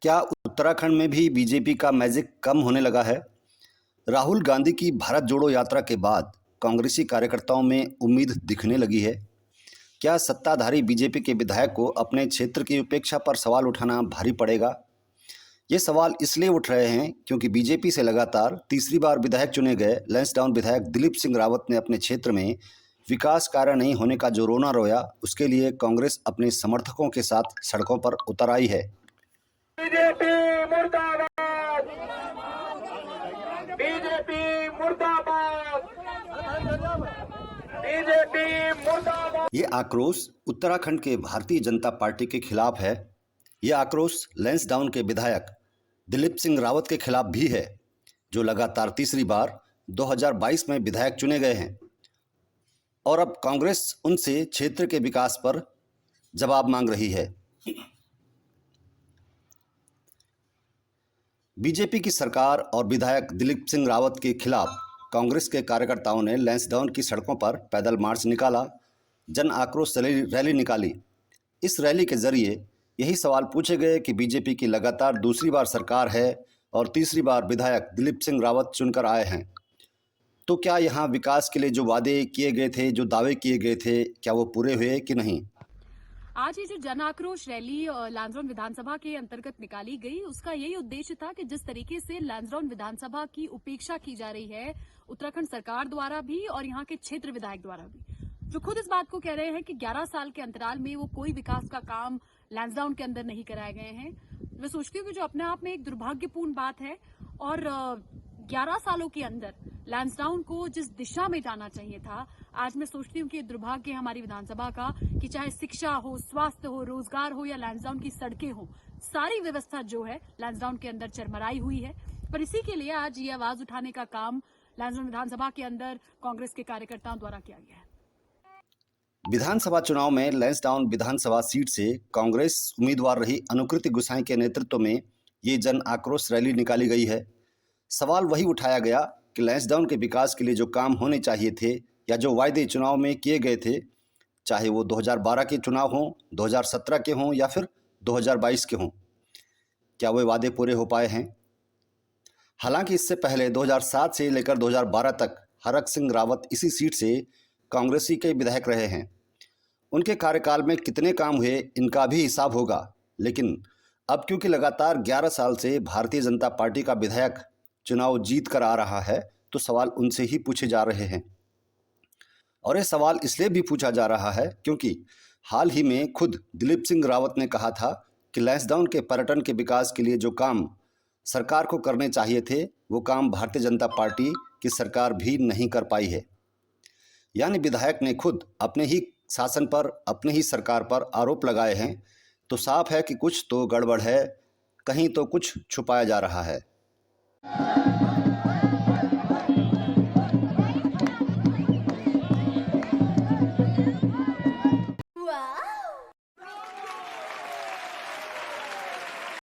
क्या उत्तराखंड में भी बीजेपी का मैजिक कम होने लगा है? राहुल गांधी की भारत जोड़ो यात्रा के बाद कांग्रेसी कार्यकर्ताओं में उम्मीद दिखने लगी है। क्या सत्ताधारी बीजेपी के विधायक को अपने क्षेत्र की उपेक्षा पर सवाल उठाना भारी पड़ेगा? ये सवाल इसलिए उठ रहे हैं क्योंकि बीजेपी से लगातार तीसरी बार विधायक चुने गए लैंसडाउन विधायक दिलीप सिंह रावत ने अपने क्षेत्र में विकास कार्य नहीं होने का जो रोना रोया, उसके लिए कांग्रेस अपने समर्थकों के साथ सड़कों पर उतर आई है। बीजेपी मुर्दाबाद, बीजेपी मुर्दाबाद, बीजेपी मुर्दाबाद। ये आक्रोश उत्तराखंड के भारतीय जनता पार्टी के खिलाफ है। ये आक्रोश लैंसडाउन के विधायक दिलीप सिंह रावत के खिलाफ भी है, जो लगातार तीसरी बार 2022 में विधायक चुने गए हैं और अब कांग्रेस उनसे क्षेत्र के विकास पर जवाब मांग रही है। बीजेपी की सरकार और विधायक दिलीप सिंह रावत के खिलाफ कांग्रेस के कार्यकर्ताओं ने लैंसडाउन की सड़कों पर पैदल मार्च निकाला, जन आक्रोश रैली निकाली। इस रैली के जरिए यही सवाल पूछे गए कि बीजेपी की लगातार दूसरी बार सरकार है और तीसरी बार विधायक दिलीप सिंह रावत चुनकर आए हैं, तो क्या यहाँ विकास के लिए जो वादे किए गए थे, जो दावे किए गए थे, क्या वो पूरे हुए कि नहीं? आज ये जो जन आक्रोश रैली लैंसडाउन विधानसभा के अंतर्गत निकाली गई, उसका यही उद्देश्य था कि जिस तरीके से लैंसडाउन विधानसभा की उपेक्षा की जा रही है उत्तराखंड सरकार द्वारा भी और यहाँ के क्षेत्र विधायक द्वारा भी, जो खुद इस बात को कह रहे हैं कि 11 साल के अंतराल में वो कोई विकास का काम लैंसडाउन के अंदर नहीं कराए गए हैं। मैं सोचती हूँ कि जो अपने आप में एक दुर्भाग्यपूर्ण बात है और 11 सालों के अंदर लैंसडाउन को जिस दिशा में जाना चाहिए था, आज मैं सोचती हूँ कि दुर्भाग्य है हमारी विधानसभा का कि चाहे शिक्षा हो, स्वास्थ्य हो, रोजगार हो या लैंसडाउन की सड़कें हो, सारी व्यवस्था जो है लैंसडाउन के अंदर चरमराई हुई है। पर इसी के लिए आज ये आवाज उठाने का काम लैंसडाउन विधानसभा के अंदर कांग्रेस के कार्यकर्ताओं द्वारा किया गया है। विधानसभा चुनाव में लैंसडाउन विधानसभा सीट से कांग्रेस उम्मीदवार रही अनुकृति गुसाई के नेतृत्व में ये जन आक्रोश रैली निकाली गई है। सवाल वही उठाया गया कि लैंसडाउन के विकास के लिए जो काम होने चाहिए थे या जो वायदे चुनाव में किए गए थे, चाहे वो 2012 के चुनाव हों, 2017 के हों या फिर 2022 के हों, क्या वे वादे पूरे हो पाए हैं? हालांकि इससे पहले 2007 से लेकर 2012 तक हरक सिंह रावत इसी सीट से कांग्रेसी के विधायक रहे हैं। उनके कार्यकाल में कितने काम हुए, इनका भी हिसाब होगा। लेकिन अब क्योंकि लगातार 11 साल से भारतीय जनता पार्टी का विधायक चुनाव जीत कर आ रहा है, तो सवाल उनसे ही पूछे जा रहे हैं। और ये सवाल इसलिए भी पूछा जा रहा है क्योंकि हाल ही में खुद दिलीप सिंह रावत ने कहा था कि लैंसडाउन के पर्यटन के विकास के लिए जो काम सरकार को करने चाहिए थे, वो काम भारतीय जनता पार्टी की सरकार भी नहीं कर पाई है। यानी विधायक ने खुद अपने ही शासन पर, अपने ही सरकार पर आरोप लगाए हैं, तो साफ है कि कुछ तो गड़बड़ है, कहीं तो कुछ छुपाया जा रहा है।